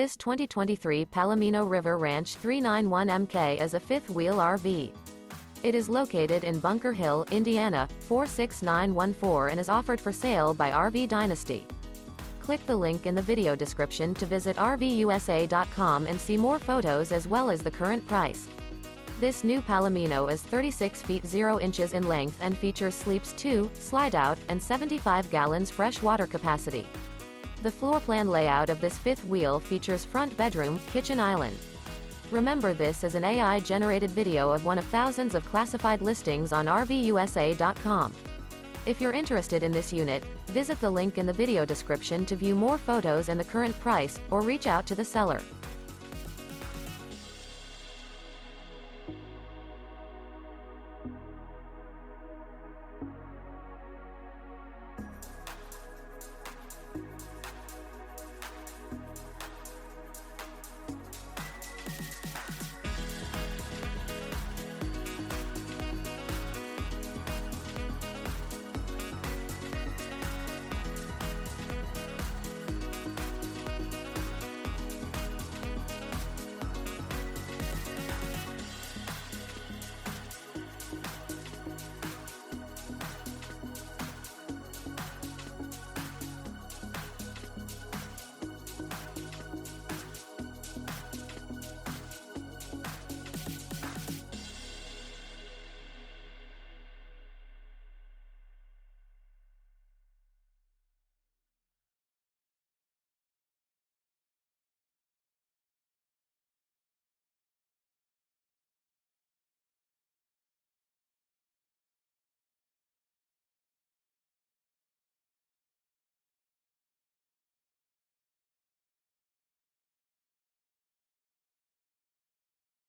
This 2023 Palomino River Ranch 391MK is a fifth-wheel RV. It is located in Bunker Hill, Indiana, 46914 and is offered for sale by RV Dynasty. Click the link in the video description to visit RVUSA.com and see more photos as well as the current price. This new Palomino is 36 feet 0 inches in length and features sleeps 2, slide-out, and 75 gallons fresh water capacity. The floor plan layout of this fifth wheel features front bedroom, kitchen island. Remember, this is an AI-generated video of one of thousands of classified listings on RVUSA.com. If you're interested in this unit, visit the link in the video description to view more photos and the current price, or reach out to the seller.